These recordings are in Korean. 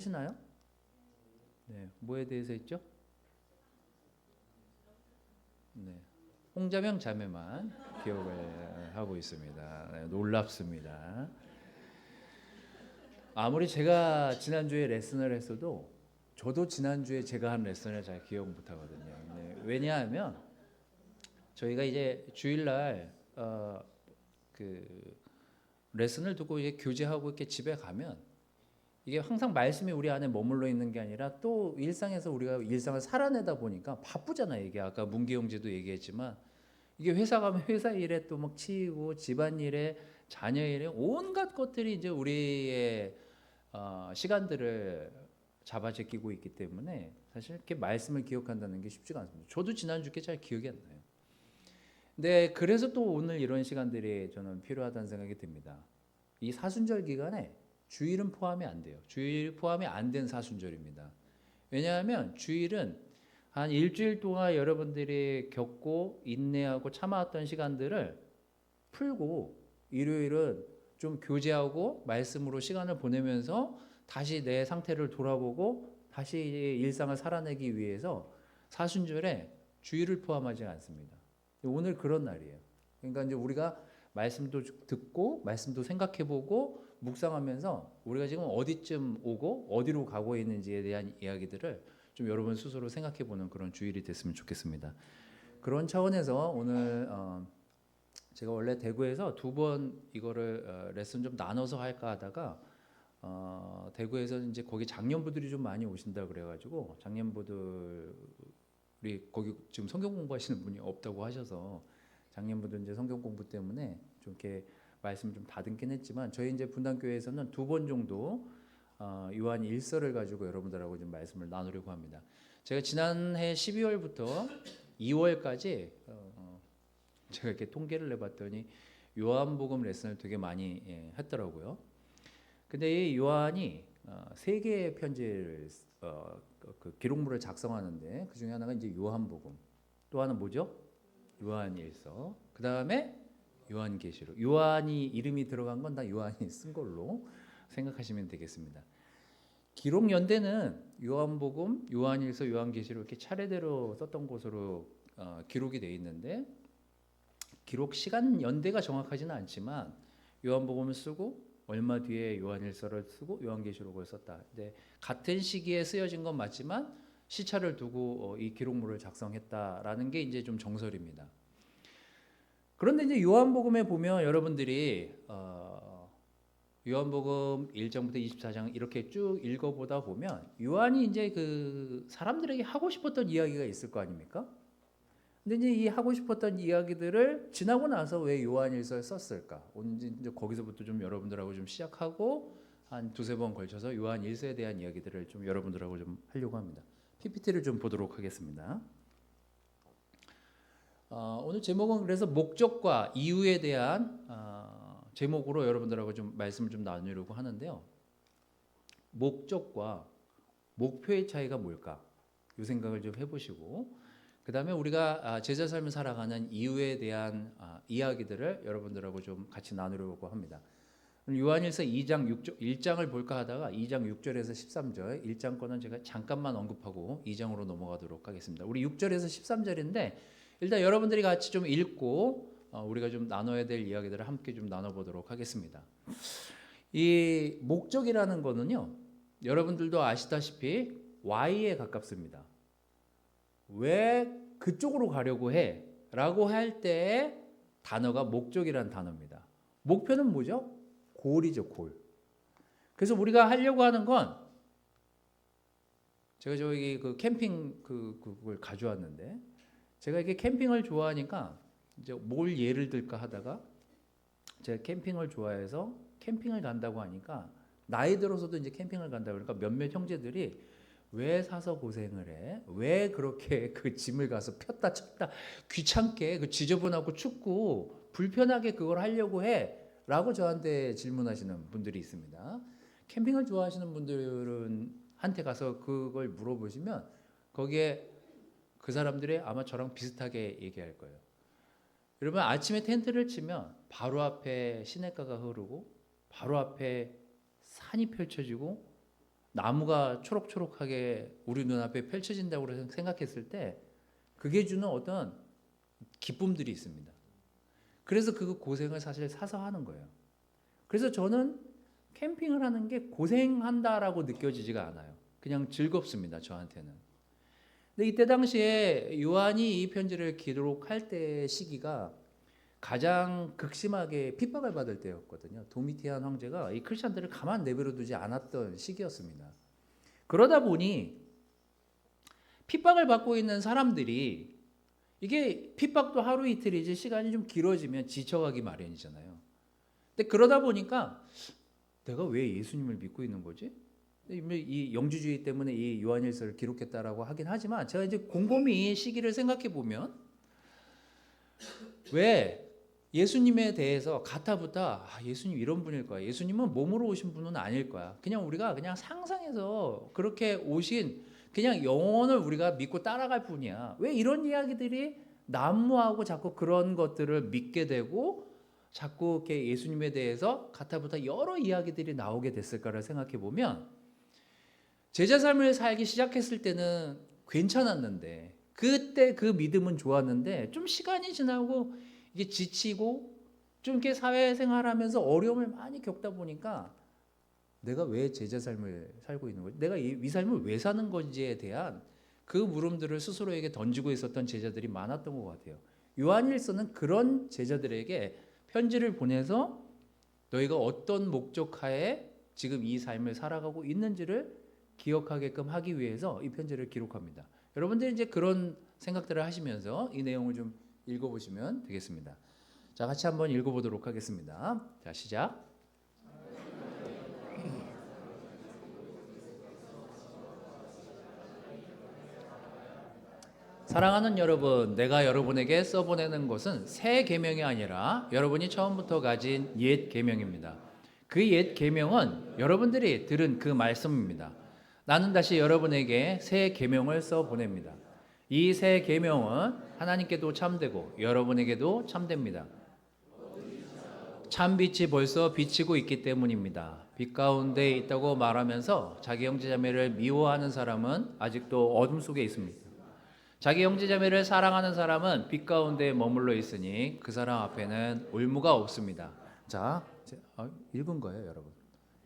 시나요? 네, 뭐에 대해서 했죠? 네, 홍자명 자매만 기억을 하고 있습니다. 네, 놀랍습니다. 아무리 제가 지난주에 레슨을 했어도 저도 지난주에 제가 한 레슨을 잘 기억 못 하거든요. 네, 왜냐하면 저희가 이제 주일날 그 레슨을 두고 이제 교제하고 이렇게 집에 가면 이게 항상 말씀이 우리 안에 머물러 있는 게 아니라 또 일상에서 우리가 일상을 살아내다 보니까 바쁘잖아요. 이게 아까 문기영제도 얘기했지만 이게 회사 가면 회사 일에 또 막 치이고 집안일에 자녀 일에 온갖 것들이 이제 우리의 시간들을 잡아제끼고 있기 때문에 사실 이렇게 말씀을 기억한다는 게 쉽지가 않습니다. 저도 지난주께 잘 기억이 안 나요. 근데 그래서 또 오늘 이런 시간들이 저는 필요하다는 생각이 듭니다. 이 사순절 기간에 주일은 포함이 안 돼요. 주일 포함이 안 된 사순절입니다. 왜냐하면 주일은 한 일주일 동안 여러분들이 겪고 인내하고 참아왔던 시간들을 풀고 일요일은 좀 교제하고 말씀으로 시간을 보내면서 다시 내 상태를 돌아보고 다시 일상을 살아내기 위해서 사순절에 주일을 포함하지 않습니다. 오늘 그런 날이에요. 그러니까 이제 우리가 말씀도 듣고 말씀도 생각해보고 묵상하면서 우리가 지금 어디쯤 오고 어디로 가고 있는지에 대한 이야기들을 좀 여러분 스스로 생각해보는 그런 주일이 됐으면 좋겠습니다. 그런 차원에서 오늘 제가 원래 대구에서 두 번 이거를 레슨 좀 나눠서 할까 하다가 대구에서 이제 거기 장년부들이 좀 많이 오신다 그래가지고 장년부들이 거기 지금 성경 공부하시는 분이 없다고 하셔서 장년부들 이제 성경 공부 때문에 좀 이렇게 말씀 좀 다듬긴 했지만 저희 이제 분당교회에서는 두 번 정도 요한 1서를 가지고 여러분들하고 좀 말씀을 나누려고 합니다. 제가 지난해 12월부터 2월까지 제가 이렇게 통계를 내봤더니 요한복음 레슨을 되게 많이 했더라고요. 근데 이 요한이 세 개의 편지를 그 기록물을 작성하는데 그 중에 하나가 이제 요한복음, 또 하나 뭐죠? 요한일서. 그 다음에 요한계시록. 요한이 이름이 들어간 건 다 요한이 쓴 걸로 생각하시면 되겠습니다. 기록 연대는 요한복음, 요한일서, 요한계시록 이렇게 차례대로 썼던 것으로 기록이 되어 있는데 기록 시간 연대가 정확하지는 않지만 요한복음을 쓰고 얼마 뒤에 요한일서를 쓰고 요한계시록을 썼다. 근데 같은 시기에 쓰여진 건 맞지만 시차를 두고 이 기록물을 작성했다라는 게 이제 좀 정설입니다. 그런데 이제 요한복음에 보면 여러분들이 요한복음 1장부터 24장 이렇게 쭉 읽어보다 보면 요한이 이제 그 사람들에게 하고 싶었던 이야기가 있을 거 아닙니까? 근데 이제 이 하고 싶었던 이야기들을 지나고 나서 왜 요한일서를 썼을까? 오늘 이제 거기서부터 좀 여러분들하고 좀 시작하고 한 두세 번 걸쳐서 요한일서에 대한 이야기들을 좀 여러분들하고 좀 하려고 합니다. PPT를 좀 보도록 하겠습니다. 오늘 제목은 그래서 목적과 이유에 대한 제목으로 여러분들하고 좀 말씀을 좀 나누려고 하는데요. 목적과 목표의 차이가 뭘까? 이 생각을 좀 해보시고 그 다음에 우리가 제자 삶을 살아가는 이유에 대한 이야기들을 여러분들하고 좀 같이 나누려고 합니다. 요한일서 2장 6절, 1장을 볼까 하다가 2장 6절에서 13절 1장 거는 제가 잠깐만 언급하고 2장으로 넘어가도록 하겠습니다. 우리 6절에서 13절인데 일단 여러분들이 같이 좀 읽고 우리가 좀 나눠야 될 이야기들을 함께 좀 나눠보도록 하겠습니다. 이 목적이라는 거는요, 여러분들도 아시다시피 Y에 가깝습니다. 왜 그쪽으로 가려고 해? 라고 할 때 단어가 목적이라는 단어입니다. 목표는 뭐죠? 골이죠, 골. 그래서 우리가 하려고 하는 건 제가 저기 그 캠핑 그걸 가져왔는데 제가 이게 캠핑을 좋아하니까 이제 뭘 예를 들까 하다가 제가 캠핑을 좋아해서 캠핑을 간다고 하니까 나이 들어서도 이제 캠핑을 간다 그러니까 몇몇 형제들이 왜 사서 고생을 해? 왜 그렇게 그 짐을 가서 폈다 쳤다 귀찮게 그 지저분하고 춥고 불편하게 그걸 하려고 해? 라고 저한테 질문하시는 분들이 있습니다. 캠핑을 좋아하시는 분들은 한테 가서 그걸 물어보시면 거기에 그 사람들이 아마 저랑 비슷하게 얘기할 거예요. 여러분 아침에 텐트를 치면 바로 앞에 시냇가가 흐르고 바로 앞에 산이 펼쳐지고 나무가 초록초록하게 우리 눈앞에 펼쳐진다고 생각했을 때 그게 주는 어떤 기쁨들이 있습니다. 그래서 그 고생을 사실 사서 하는 거예요. 그래서 저는 캠핑을 하는 게 고생한다라고 느껴지지가 않아요. 그냥 즐겁습니다, 저한테는. 근데 이때 당시에 요한이 이 편지를 기록할 때 시기가 가장 극심하게 핍박을 받을 때였거든요. 도미티안 황제가 이 크리스천들을 가만 내버려 두지 않았던 시기였습니다. 그러다 보니 핍박을 받고 있는 사람들이 이게 핍박도 하루 이틀이지 시간이 좀 길어지면 지쳐가기 마련이잖아요. 근데 그러다 보니까 내가 왜 예수님을 믿고 있는 거지? 이 영주주의 때문에 이 요한일서를 기록했다라고 하긴 하지만 제가 이제 곰곰이 시기를 생각해 보면 왜 예수님에 대해서 가타부타 예수님 이런 분일 거야. 예수님은 몸으로 오신 분은 아닐 거야. 그냥 우리가 그냥 상상해서 그렇게 오신 그냥 영혼을 우리가 믿고 따라갈 뿐이야. 왜 이런 이야기들이 난무하고 자꾸 그런 것들을 믿게 되고 자꾸 이렇게 예수님에 대해서 가타부타 여러 이야기들이 나오게 됐을까를 생각해 보면 제자 삶을 살기 시작했을 때는 괜찮았는데 그때 그 믿음은 좋았는데 좀 시간이 지나고 이게 지치고 좀 이렇게 사회생활하면서 어려움을 많이 겪다 보니까 내가 왜 제자 삶을 살고 있는 거지? 내가 이 삶을 왜 사는 건지에 대한 그 물음들을 스스로에게 던지고 있었던 제자들이 많았던 것 같아요. 요한일서는 그런 제자들에게 편지를 보내서 너희가 어떤 목적하에 지금 이 삶을 살아가고 있는지를 기억하게끔 하기 위해서 이 편지를 기록합니다. 여러분들이 이제 그런 생각들을 하시면서 이 내용을 좀 읽어보시면 되겠습니다. 자, 같이 한번 읽어보도록 하겠습니다. 자, 시작. 사랑하는 여러분, 내가 여러분에게 써보내는 것은 새 계명이 아니라 여러분이 처음부터 가진 옛 계명입니다. 그 옛 계명은 여러분들이 들은 그 말씀입니다. 나는 다시 여러분에게 새 계명을 써보냅니다. 이 새 계명은 하나님께도 참되고 여러분에게도 참됩니다. 참빛이 벌써 비치고 있기 때문입니다. 빛 가운데 있다고 말하면서 자기 형제자매를 미워하는 사람은 아직도 어둠 속에 있습니다. 자기 형제자매를 사랑하는 사람은 빛 가운데 머물러 있으니 그 사람 앞에는 올무가 없습니다. 자, 읽은 거예요, 여러분.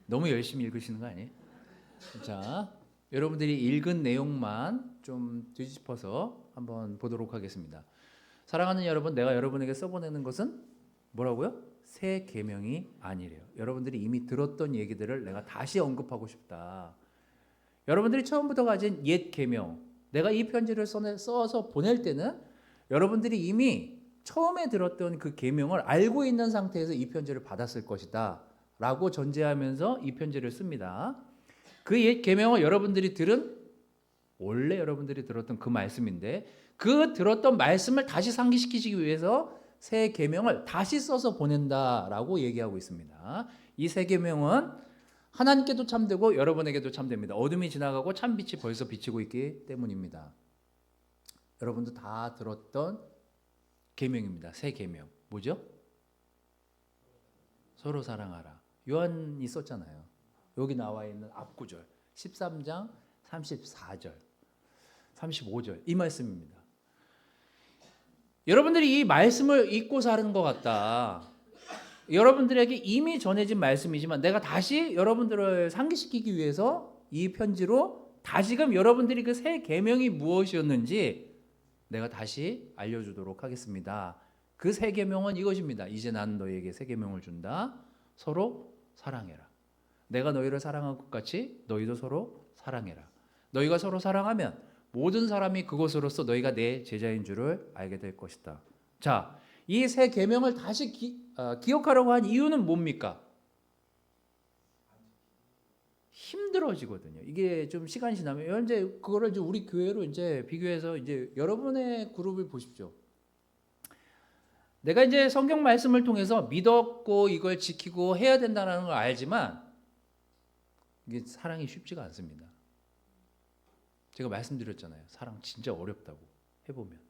너무 열심히 읽으시는 거 아니에요? 자, 여러분들이 읽은 내용만 좀 뒤집어서 한번 보도록 하겠습니다. 사랑하는 여러분, 내가 여러분에게 써보내는 것은 뭐라고요? 새 계명이 아니래요. 여러분들이 이미 들었던 얘기들을 내가 다시 언급하고 싶다. 여러분들이 처음부터 가진 옛 계명, 내가 이 편지를 써서 보낼 때는 여러분들이 이미 처음에 들었던 그 계명을 알고 있는 상태에서 이 편지를 받았을 것이다 라고 전제하면서 이 편지를 씁니다. 그 옛 계명을 여러분들이 들은 원래 여러분들이 들었던 그 말씀인데 그 들었던 말씀을 다시 상기시키기 위해서 새 계명을 다시 써서 보낸다라고 얘기하고 있습니다. 이 새 계명은 하나님께도 참되고 여러분에게도 참됩니다. 어둠이 지나가고 참빛이 벌써 비치고 있기 때문입니다. 여러분도 다 들었던 계명입니다. 새 계명. 뭐죠? 서로 사랑하라. 요한이 썼잖아요. 여기 나와 있는 앞구절 13장 34절 35절 이 말씀입니다. 여러분들이 이 말씀을 잊고 사는 것 같다. 여러분들에게 이미 전해진 말씀이지만 내가 다시 여러분들을 상기시키기 위해서 이 편지로 다시금 여러분들이 그 새 계명이 무엇이었는지 내가 다시 알려주도록 하겠습니다. 그 새 계명은 이것입니다. 이제 난 너희에게 새 계명을 준다. 서로 사랑해라. 내가 너희를 사랑한 것 같이 너희도 서로 사랑해라. 너희가 서로 사랑하면 모든 사람이 그것으로서 너희가 내 제자인 줄을 알게 될 것이다. 자, 이 새 계명을 다시 기억하려고 한 이유는 뭡니까? 힘들어지거든요. 이게 좀 시간이 지나면 현재 그거를 이제 우리 교회로 이제 비교해서 이제 여러분의 그룹을 보십시오. 내가 이제 성경 말씀을 통해서 믿었고 이걸 지키고 해야 된다는 걸 알지만 이게 사랑이 쉽지가 않습니다. 제가 말씀드렸잖아요. 사랑 진짜 어렵다고 해보면.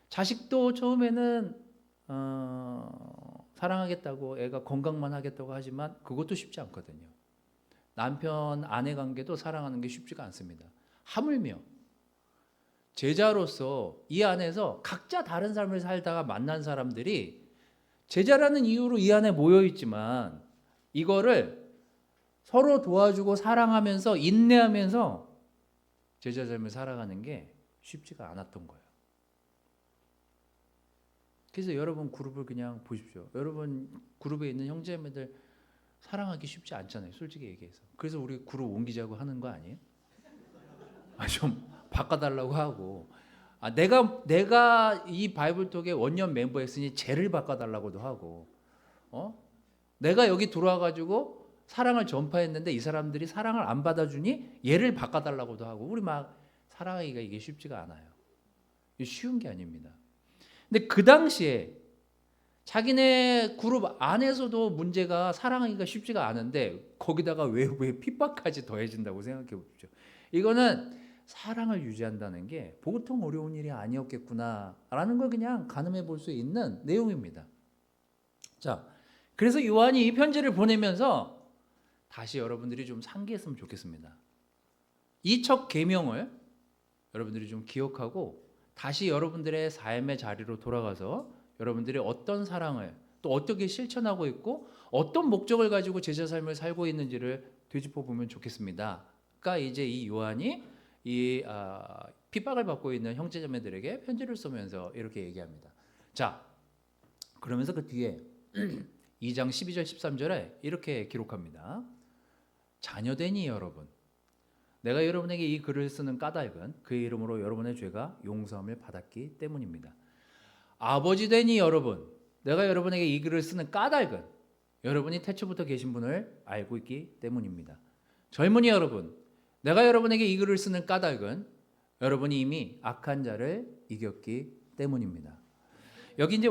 자식도 처음에는 사랑하겠다고 애가 건강만 하겠다고 하지만 그것도 쉽지 않거든요. 남편 아내 관계도 사랑하는 게 쉽지가 않습니다. 하물며 제자로서 이 안에서 각자 다른 삶을 살다가 만난 사람들이 제자라는 이유로 이 안에 모여 있지만 이거를 서로 도와주고 사랑하면서 인내하면서 제자 삶을 살아가는 게 쉽지가 않았던 거예요. 그래서 여러분 그룹을 그냥 보십시오. 여러분 그룹에 있는 형제자매들 사랑하기 쉽지 않잖아요. 솔직히 얘기해서. 그래서 우리 그룹 옮기자고 하는 거 아니에요? 좀 바꿔달라고 하고, 내가 이 바이블톡의 원년 멤버였으니 쟤를 바꿔달라고도 하고, 내가 여기 들어와가지고 사랑을 전파했는데 이 사람들이 사랑을 안 받아주니 얘를 바꿔달라고도 하고, 우리 막 사랑하기가 이게 쉽지가 않아요. 이게 쉬운 게 아닙니다. 근데 그 당시에 자기네 그룹 안에서도 문제가 사랑하기가 쉽지가 않은데 거기다가 외부의 핍박까지 더해진다고 생각해 보십시오. 이거는 사랑을 유지한다는 게 보통 어려운 일이 아니었겠구나라는 걸 그냥 가늠해 볼 수 있는 내용입니다. 자, 그래서 요한이 이 편지를 보내면서 다시 여러분들이 좀 상기했으면 좋겠습니다. 이 첫 계명을 여러분들이 좀 기억하고 다시 여러분들의 삶의 자리로 돌아가서 여러분들이 어떤 사랑을 또 어떻게 실천하고 있고 어떤 목적을 가지고 제자 삶을 살고 있는지를 되짚어 보면 좋겠습니다. 그러니까 이제 이 요한이 이 핍박을 받고 있는 형제자매들에게 편지를 쓰면서 이렇게 얘기합니다. 자, 그러면서 그 뒤에 2장 12절 13절에 이렇게 기록합니다. 자녀되니 여러분, 내가 여러분에게 이 글을 쓰는 까닭은 그의 이름으로 여러분의 죄가 용서함을 받았기 때문입니다. 아버지 되니 여러분, 내가 여러분에게 이 글을 쓰는 까닭은 여러분이 태초부터 계신 분을 알고 있기 때문입니다. 젊은이 여러분, 내가 여러분에게 이 글을 쓰는 까닭은 여러분이 이미 악한 자를 이겼기 때문입니다. 여기 이제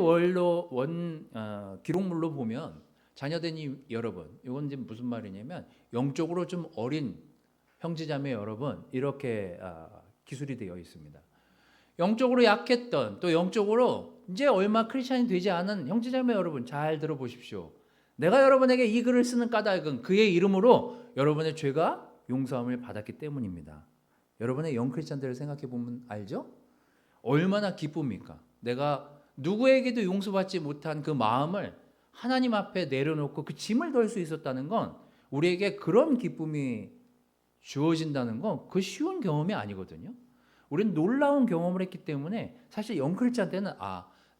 기록물로 보면 자녀된 여러분, 이건 이제 무슨 말이냐면 영적으로 좀 어린 형제자매 여러분 이렇게 기술이 되어 있습니다. 영적으로 약했던 또 영적으로 이제 얼마 크리스찬이 되지 않은 형제자매 여러분 잘 들어보십시오. 내가 여러분에게 이 글을 쓰는 까닭은 그의 이름으로 여러분의 죄가 용서함을 받았기 때문입니다. 여러분의 영 크리스찬들을 생각해 보면 알죠? 얼마나 기쁩니까? 내가 누구에게도 용서받지 못한 그 마음을 하나님 앞에 내려놓고 그 짐을 덜 수 있었다는 건 우리에게 그런 기쁨이 주어진다는 건 그 쉬운 경험이 아니거든요. 우리는 놀라운 경험을 했기 때문에 사실 영 크리스찬한테는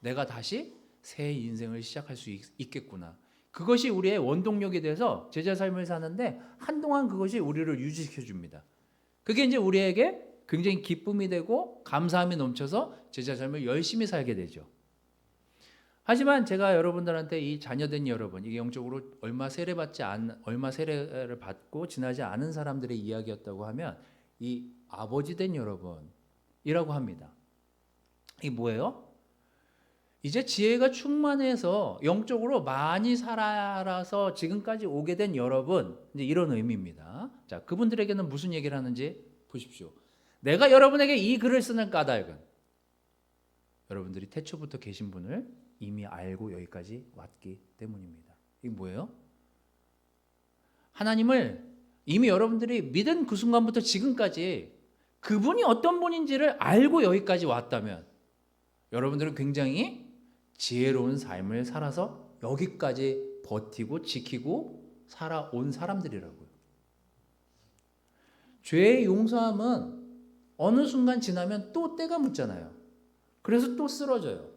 내가 다시 새 인생을 시작할 수 있겠구나. 그것이 우리의 원동력이 돼서 제자 삶을 사는데 한동안 그것이 우리를 유지시켜 줍니다. 그게 이제 우리에게 굉장히 기쁨이 되고 감사함이 넘쳐서 제자 삶을 열심히 살게 되죠. 하지만 제가 여러분들한테 이 자녀된 여러분, 이게 영적으로 얼마 세례를 받고 지나지 않은 사람들의 이야기였다고 하면 이 아버지 된 여러분이라고 합니다. 이게 뭐예요? 이제 지혜가 충만해서 영적으로 많이 살아서 지금까지 오게 된 여러분, 이제 이런 의미입니다. 자, 그분들에게는 무슨 얘기를 하는지 보십시오. 내가 여러분에게 이 글을 쓰는 까닭은 여러분들이 태초부터 계신 분을 이미 알고 여기까지 왔기 때문입니다. 이게 뭐예요? 하나님을 이미 여러분들이 믿은 그 순간부터 지금까지 그분이 어떤 분인지를 알고 여기까지 왔다면 여러분들은 굉장히 지혜로운 삶을 살아서 여기까지 버티고 지키고 살아온 사람들이라고요. 죄의 용서함은 어느 순간 지나면 또 때가 묻잖아요. 그래서 또 쓰러져요.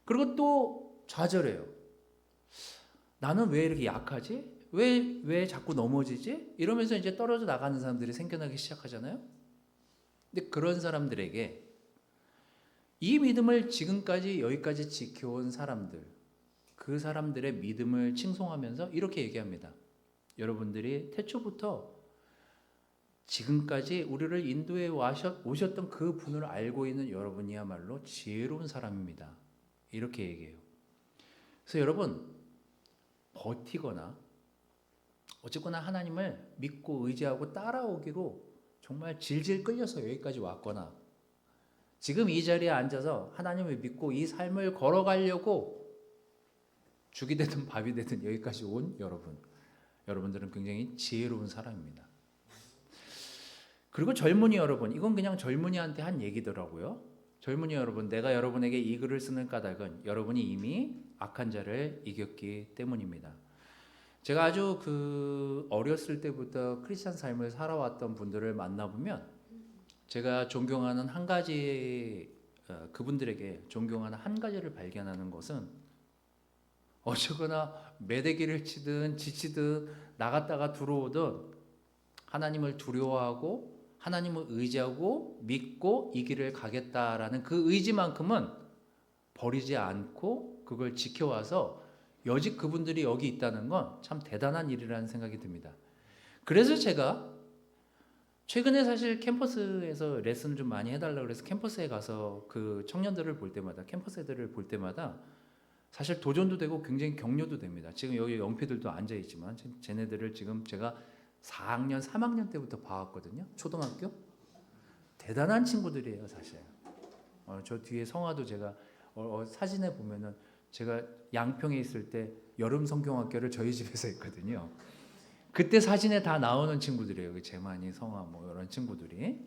그리고 또 좌절해요. 나는 왜 이렇게 약하지? 왜 자꾸 넘어지지? 이러면서 이제 떨어져 나가는 사람들이 생겨나기 시작하잖아요. 근데 그런 사람들에게 이 믿음을 지금까지 여기까지 지켜온 사람들, 그 사람들의 믿음을 칭송하면서 이렇게 얘기합니다. 여러분들이 태초부터 지금까지 우리를 인도해 오셨던 그 분을 알고 있는 여러분이야말로 지혜로운 사람입니다. 이렇게 얘기해요. 그래서 여러분 버티거나 어쨌거나 하나님을 믿고 의지하고 따라오기로 정말 질질 끌려서 여기까지 왔거나 지금 이 자리에 앉아서 하나님을 믿고 이 삶을 걸어가려고 죽이 되든 밥이 되든 여기까지 온 여러분, 여러분들은 굉장히 지혜로운 사람입니다. 그리고 젊은이 여러분, 이건 그냥 젊은이한테 한 얘기더라고요. 젊은이 여러분, 내가 여러분에게 이 글을 쓰는 까닭은 여러분이 이미 악한 자를 이겼기 때문입니다. 제가 아주 어렸을 때부터 크리스찬 삶을 살아왔던 분들을 만나보면 제가 존경하는 한 가지, 그분들에게 존경하는 한 가지를 발견하는 것은 어쩌거나 매대기를 치든 지치든 나갔다가 들어오든 하나님을 두려워하고 하나님을 의지하고 믿고 이 길을 가겠다라는 그 의지만큼은 버리지 않고 그걸 지켜와서 여직 그분들이 여기 있다는 건 참 대단한 일이라는 생각이 듭니다. 그래서 제가 최근에 사실 캠퍼스에서 레슨을 좀 많이 해달라고 그래서 캠퍼스에 가서 그 청년들을 볼 때마다, 캠퍼스 애들을 볼 때마다 사실 도전도 되고 굉장히 격려도 됩니다. 지금 여기 영피들도 앉아있지만 쟤네들을 지금 제가 4학년, 3학년 때부터 봐왔거든요. 초등학교. 대단한 친구들이에요, 사실. 저 뒤에 성화도 제가 사진에 보면은 제가 양평에 있을 때 여름 성경학교를 저희 집에서 했거든요. 그때 사진에 다 나오는 친구들이에요. 재만이, 성화 뭐 이런 친구들이.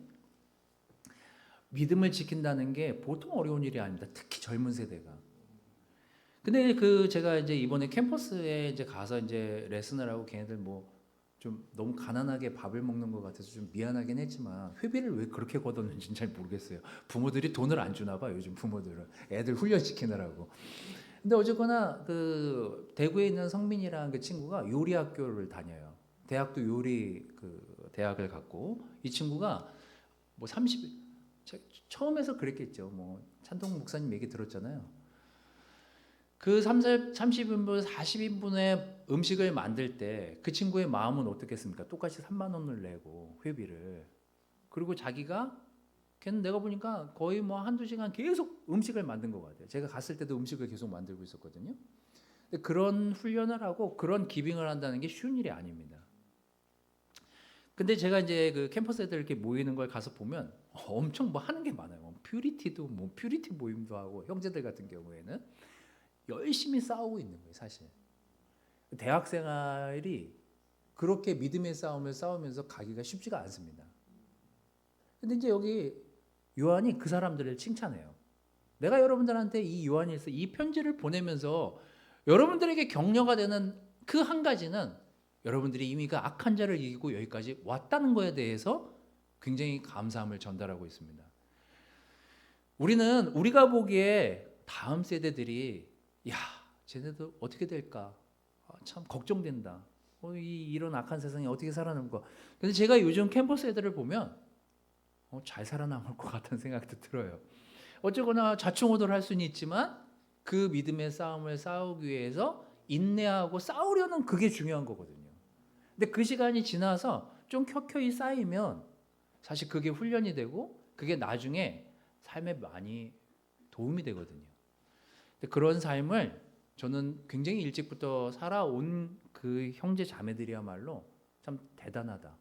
믿음을 지킨다는 게 보통 어려운 일이 아닙니다. 특히 젊은 세대가. 근데 제가 이제 이번에 캠퍼스에 이제 가서 이제 레슨을 하고 걔네들 뭐 좀 너무 가난하게 밥을 먹는 것 같아서 좀 미안하긴 했지만 회비를 왜 그렇게 걷었는지는 잘 모르겠어요. 부모들이 돈을 안 주나 봐, 요즘 부모들은. 애들 훈련시키느라고. 근데 어쨌거나 대구에 있는 성민이라는 그 친구가 요리 학교를 다녀요. 대학도 요리 대학을 갔고 이 친구가 뭐 30, 처음에서 그랬겠죠. 뭐 찬동 목사님 얘기 들었잖아요. 30인분, 40인분의 음식을 만들 때 그 친구의 마음은 어떻겠습니까? 똑같이 3만 원을 내고 회비를. 그리고 걔는 내가 보니까 거의 뭐 한두 시간 계속 음식을 만든 것 같아요. 제가 갔을 때도 음식을 계속 만들고 있었거든요. 근데 그런 훈련을 하고 그런 기빙을 한다는 게 쉬운 일이 아닙니다. 근데 제가 이제 그 캠퍼스 애들 이렇게 모이는 걸 가서 보면 엄청 뭐 하는 게 많아요. 퓨리티 모임도 하고, 형제들 같은 경우에는 열심히 싸우고 있는 거예요, 사실. 대학 생활이 그렇게 믿음의 싸움을 싸우면서 가기가 쉽지가 않습니다. 근데 이제 여기 요한이 그 사람들을 칭찬해요. 내가 여러분들한테 이 요한일서 이 편지를 보내면서 여러분들에게 격려가 되는 그 한 가지는 여러분들이 이미 그 악한 자를 이기고 여기까지 왔다는 거에 대해서 굉장히 감사함을 전달하고 있습니다. 우리가 보기에 다음 세대들이 쟤네들 어떻게 될까? 참 걱정된다. 이런 악한 세상에 어떻게 살아남을까? 근데 제가 요즘 캠퍼스 애들을 보면 잘 살아남을 것 같은 생각도 들어요. 어쩌거나 좌충우돌 할 수는 있지만 그 믿음의 싸움을 싸우기 위해서 인내하고 싸우려는 그게 중요한 거거든요. 근데 그 시간이 지나서 좀 켜켜이 쌓이면 사실 그게 훈련이 되고 그게 나중에 삶에 많이 도움이 되거든요. 그런 삶을 저는 굉장히 일찍부터 살아온 그 형제 자매들이야말로 참 대단하다.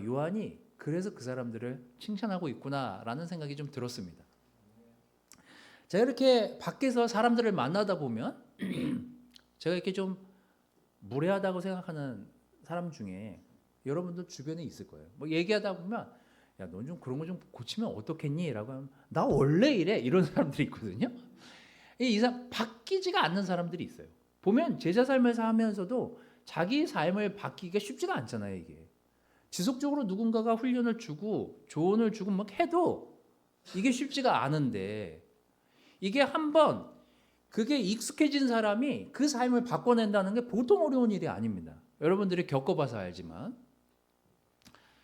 요한이 그래서 그 사람들을 칭찬하고 있구나라는 생각이 좀 들었습니다. 제가 이렇게 밖에서 사람들을 만나다 보면 제가 이렇게 좀 무례하다고 생각하는 사람 중에 여러분들 주변에 있을 거예요. 뭐 얘기하다 보면 넌 좀 그런 거 좀 고치면 어떻겠니? 라고 하면 나 원래 이래 이런 사람들이 있거든요. 이상 바뀌지가 않는 사람들이 있어요. 보면 제자 삶을 살면서도 자기 삶을 바뀌기가 쉽지가 않잖아요. 이게 지속적으로 누군가가 훈련을 주고 조언을 주고 막 해도 이게 쉽지가 않은데 이게 한번 그게 익숙해진 사람이 그 삶을 바꿔낸다는 게 보통 어려운 일이 아닙니다. 여러분들이 겪어봐서 알지만.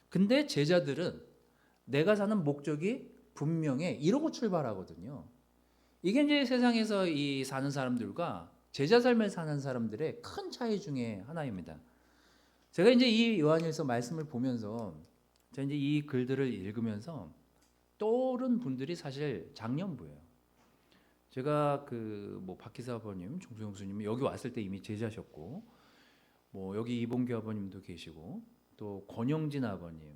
근데 제자들은 내가 사는 목적이 분명해 이러고 출발하거든요. 이게 이제 세상에서 사는 사람들과 제자 삶을 사는 사람들의 큰 차이 중에 하나입니다. 제가 이제 이 요한일서 말씀을 보면서 제가 이제 이 글들을 읽으면서 떠오른 분들이 사실 장년부예요. 제가 뭐 박기사 아버님, 종수형수님 여기 왔을 때 이미 제자셨고, 뭐 여기 이봉규 아버님도 계시고, 또 권영진 아버님,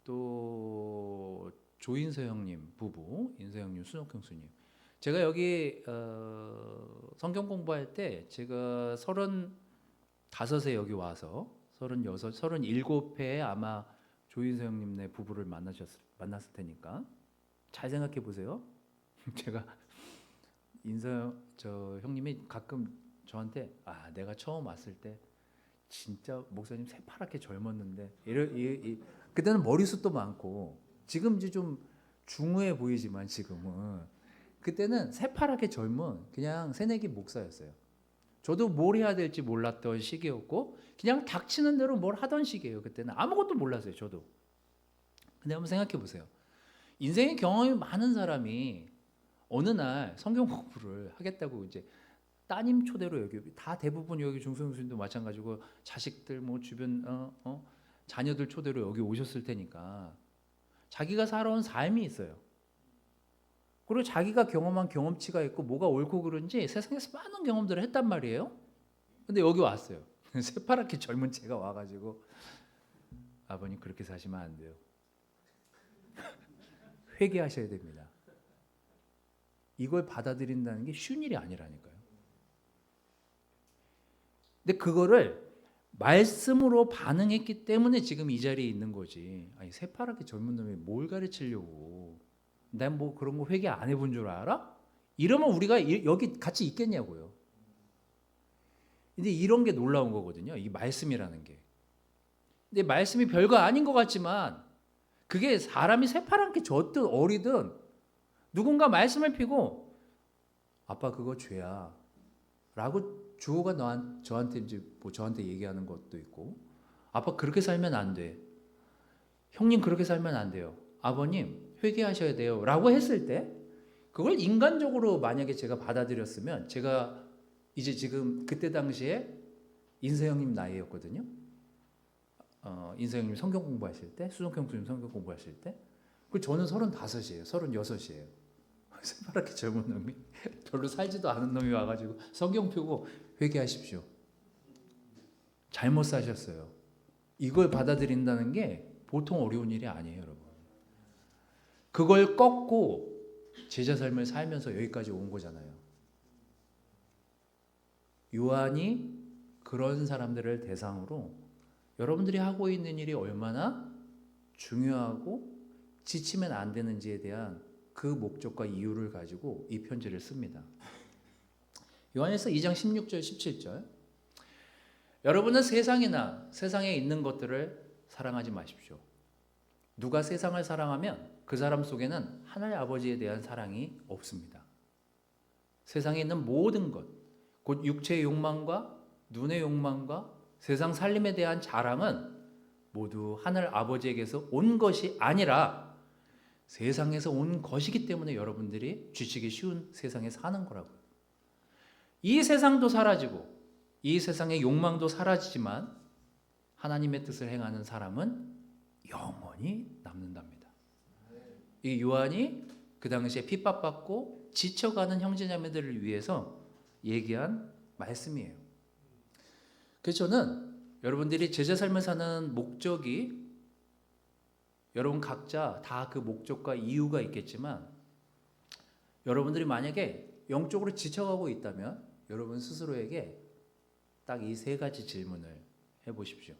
또 조인서 형님 부부, 인서 형님, 순옥 형수님. 제가 여기 성경 공부할 때 제가 5에 여기 와서 36, 37회에 아마 조인서 형님네 부부를 만났을 테니까 잘 생각해 보세요. 제가 저 형님이 가끔 저한테 내가 처음 왔을 때 진짜 목사님 새파랗게 젊었는데 그때는 머리숱도 많고 지금 이제 좀 중후해 보이지만 지금은 그때는 새파랗게 젊은 그냥 새내기 목사였어요. 저도 뭘 해야 될지 몰랐던 시기였고 그냥 닥치는 대로 뭘 하던 시기예요. 그때는 아무것도 몰랐어요. 저도. 근데 한번 생각해 보세요. 인생의 경험이 많은 사람이 어느 날 성경 공부를 하겠다고 이제 따님 초대로 여기 다 대부분 여기 중성수님도 마찬가지고 자식들 뭐 주변 자녀들 초대로 여기 오셨을 테니까 자기가 살아온 삶이 있어요. 그리고 자기가 경험한 경험치가 있고 뭐가 옳고 그른지 세상에서 많은 경험들을 했단 말이에요. 근데 여기 왔어요. 새파랗게 젊은 제가 와가지고 아버님 그렇게 사시면 안 돼요. 회개하셔야 됩니다. 이걸 받아들인다는 게 쉬운 일이 아니라니까요. 근데 그거를 말씀으로 반응했기 때문에 지금 이 자리에 있는 거지. 아니 새파랗게 젊은 놈이 뭘 가르치려고. 난 뭐 그런 거 회개 안 해본 줄 알아? 이러면 우리가 여기 같이 있겠냐고요. 근데 이런 게 놀라운 거거든요. 이 말씀이라는 게. 근데 말씀이 별거 아닌 것 같지만 그게 사람이 새파랗게 졌든 어리든 누군가 말씀을 피고 아빠 그거 죄야 라고 주호가 저한테 이제 뭐 저한테 얘기하는 것도 있고 아빠 그렇게 살면 안 돼. 형님 그렇게 살면 안 돼요. 아버님 회개하셔야 돼요 라고 했을 때 그걸 인간적으로 만약에 제가 받아들였으면 제가 이제 지금 그때 당시에 인서 형님 나이였거든요. 인서 형님 성경 공부하실 때 수성형 교수님 성경 공부하실 때 그 저는 35이에요. 36이에요. 새파랗게 젊은 놈이 별로 살지도 않은 놈이 와가지고 성경 펴고 회개하십시오. 잘못 사셨어요. 이걸 받아들인다는 게 보통 어려운 일이 아니에요, 여러분. 그걸 꺾고 제자 삶을 살면서 여기까지 온 거잖아요. 요한이 그런 사람들을 대상으로 여러분들이 하고 있는 일이 얼마나 중요하고 지치면 안 되는지에 대한 그 목적과 이유를 가지고 이 편지를 씁니다. 요한일서 2장 16절 17절 여러분은 세상에 있는 것들을 사랑하지 마십시오. 누가 세상을 사랑하면 그 사람 속에는 하나님 아버지에 대한 사랑이 없습니다. 세상에 있는 모든 것, 곧 육체의 욕망과 눈의 욕망과 세상 살림에 대한 자랑은 모두 하늘 아버지에게서 온 것이 아니라 세상에서 온 것이기 때문에 여러분들이 지치기 쉬운 세상에 사는 거라고요. 이 세상도 사라지고 이 세상의 욕망도 사라지지만 하나님의 뜻을 행하는 사람은 영원히 남는답니다. 이 요한이 그 당시에 핍박받고 지쳐가는 형제자매들을 위해서 얘기한 말씀이에요. 그래서 저는 여러분들이 제자 삶을 사는 목적이 여러분 각자 다 그 목적과 이유가 있겠지만 여러분들이 만약에 영적으로 지쳐가고 있다면 여러분 스스로에게 딱 이 3가지 질문을 해보십시오.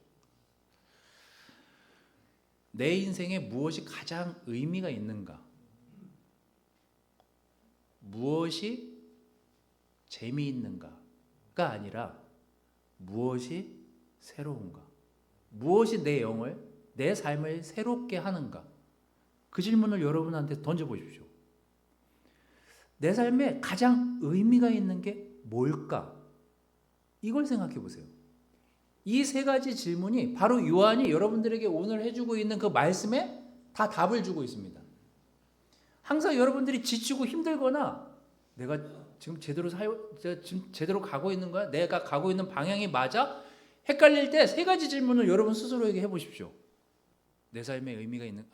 내 인생에 무엇이 가장 의미가 있는가? 무엇이 재미있는가가 아니라 무엇이 새로운가? 무엇이 내 영을, 내 삶을 새롭게 하는가? 그 질문을 여러분한테 던져보십시오. 내 삶에 가장 의미가 있는 게 뭘까? 이걸 생각해 보세요. 이 3가지 질문이 바로 요한이 여러분들에게 오늘 해주고 있는 그 말씀에 다 답을 주고 있습니다. 항상 여러분들이 지치고 힘들거나 내가 지금 제대로 가고 있는 거야? 내가 가고 있는 방향이 맞아? 헷갈릴 때 3가지 질문을 여러분 스스로에게 해보십시오. 내 삶에 의미가 있는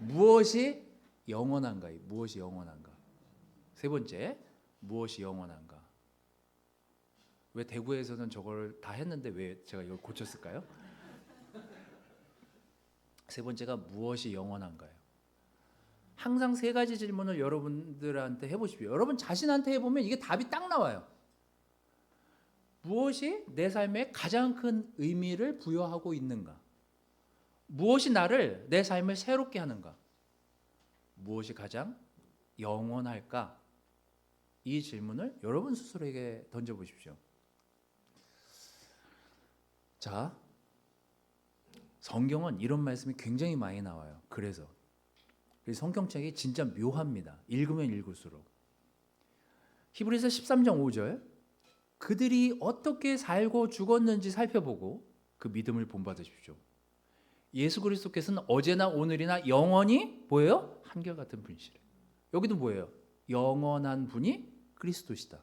무엇이 영원한가? 무엇이 영원한가? 3번째, 무엇이 영원한가? 왜 대구에서는 저걸 다 했는데 왜 제가 이걸 고쳤을까요? 3번째가 무엇이 영원한가요? 항상 3가지 질문을 여러분들한테 해보십시오. 여러분 자신한테 해보면 이게 답이 딱 나와요. 무엇이 내 삶에 가장 큰 의미를 부여하고 있는가? 무엇이 나를 내 삶을 새롭게 하는가? 무엇이 가장 영원할까? 이 질문을 여러분 스스로에게 던져보십시오. 자, 성경은 이런 말씀이 굉장히 많이 나와요. 그래서 성경책이 진짜 묘합니다. 읽으면 읽을수록. 히브리서 13장 5절, 그들이 어떻게 살고 죽었는지 살펴보고 그 믿음을 본받으십시오. 예수 그리스도께서는 어제나 오늘이나 영원히 뭐예요? 한결같은 분이시래. 여기도 뭐예요? 영원한 분이 그리스도시다.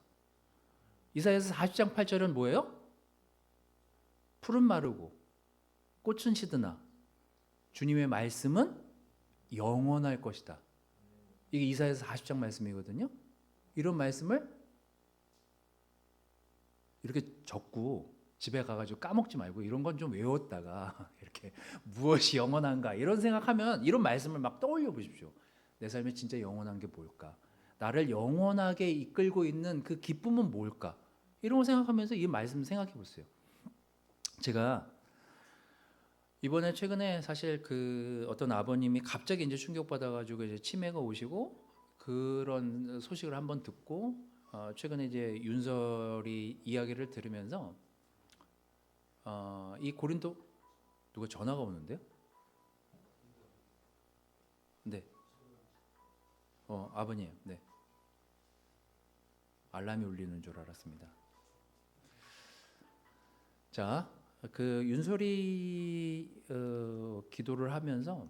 이사야서 40장 8절은 뭐예요? 풀은 마르고 꽃은 시드나 주님의 말씀은 영원할 것이다. 이게 이사야서 40장 말씀이거든요. 이런 말씀을 이렇게 적고 집에 가가지고 까먹지 말고 이런 건 좀 외웠다가 이렇게 무엇이 영원한가 이런 생각하면 이런 말씀을 막 떠올려 보십시오. 내 삶에 진짜 영원한 게 뭘까? 나를 영원하게 이끌고 있는 그 기쁨은 뭘까? 이런 걸 생각하면서 이 말씀 생각해 보세요. 제가 이번에 최근에 사실 그 어떤 아버님이 갑자기 이제 충격받아가지고 이제 치매가 오시고 그런 소식을 한번 듣고 최근에 이제 윤설이 이야기를 들으면서 이 고린도 누가 전화가 오는데요? 네. 아버님, 네. 알람이 울리는 줄 알았습니다. 자, 그 윤설이 기도를 하면서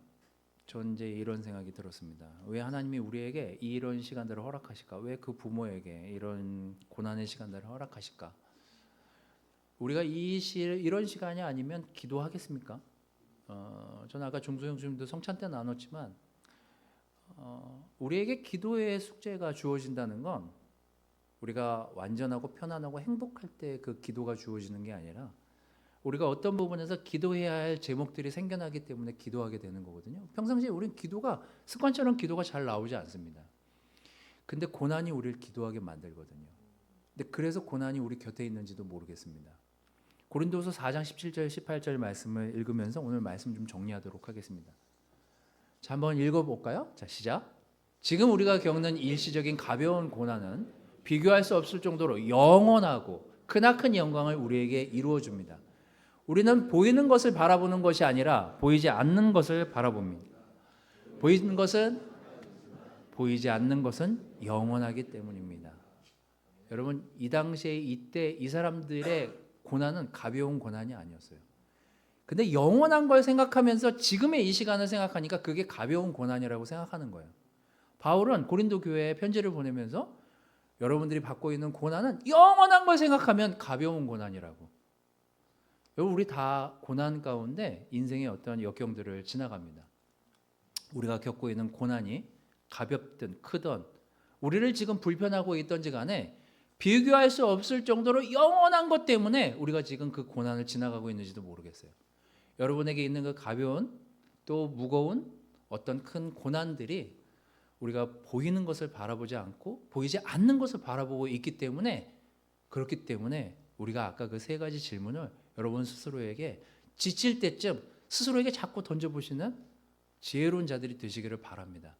전 이제 이런 생각이 들었습니다. 왜 하나님이 우리에게 이런 시간들을 허락하실까? 왜 그 부모에게 이런 고난의 시간들을 허락하실까? 우리가 이런 시간이 아니면 기도하겠습니까? 저는 아까 종소형 주님도 성찬 때 나눴지만 우리에게 기도의 숙제가 주어진다는 건 우리가 완전하고 편안하고 행복할 때 그 기도가 주어지는 게 아니라 우리가 어떤 부분에서 기도해야 할 제목들이 생겨나기 때문에 기도하게 되는 거거든요. 평상시에 우리는 기도가 습관처럼 기도가 잘 나오지 않습니다. 근데 고난이 우리를 기도하게 만들거든요. 근데 그래서 고난이 우리 곁에 있는지도 모르겠습니다. 고린도서 4장 17절 18절 말씀을 읽으면서 오늘 말씀 좀 정리하도록 하겠습니다. 자, 한번 읽어볼까요? 자, 시작. 지금 우리가 겪는 일시적인 가벼운 고난은 비교할 수 없을 정도로 영원하고 크나큰 영광을 우리에게 이루어 줍니다. 우리는 보이는 것을 바라보는 것이 아니라 보이지 않는 것을 바라봅니다. 보이지 않는 것은 영원하기 때문입니다. 여러분, 이 당시에 이때 이 사람들의 고난은 가벼운 고난이 아니었어요. 근데 영원한 걸 생각하면서 지금의 이 시간을 생각하니까 그게 가벼운 고난이라고 생각하는 거예요. 바울은 고린도 교회에 편지를 보내면서 여러분들이 받고 있는 고난은 영원한 걸 생각하면 가벼운 고난이라고. 여러분, 우리 다 고난 가운데 인생의 어떤 역경들을 지나갑니다. 우리가 겪고 있는 고난이 가볍든 크든 우리를 지금 불편하고 있던지 간에 비교할 수 없을 정도로 영원한 것 때문에 우리가 지금 그 고난을 지나가고 있는지도 모르겠어요. 여러분에게 있는 그 가벼운 또 무거운 어떤 큰 고난들이 우리가 보이는 것을 바라보지 않고 보이지 않는 것을 바라보고 있기 때문에 그렇기 때문에 우리가 아까 그 세 가지 질문을 여러분 스스로에게 지칠 때쯤 스스로에게 자꾸 던져보시는 지혜로운 자들이 되시기를 바랍니다.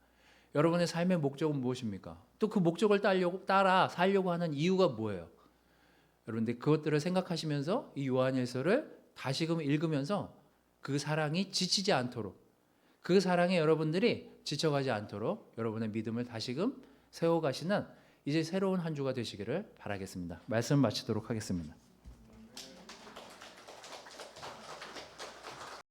여러분의 삶의 목적은 무엇입니까? 또 그 목적을 따라 살려고 하는 이유가 뭐예요? 여러분들 그것들을 생각하시면서 이 요한일서를 다시금 읽으면서 그 사랑이 지치지 않도록 그 사랑에 여러분들이 지쳐가지 않도록 여러분의 믿음을 다시금 세워가시는 이제 새로운 한 주가 되시기를 바라겠습니다. 말씀 마치도록 하겠습니다.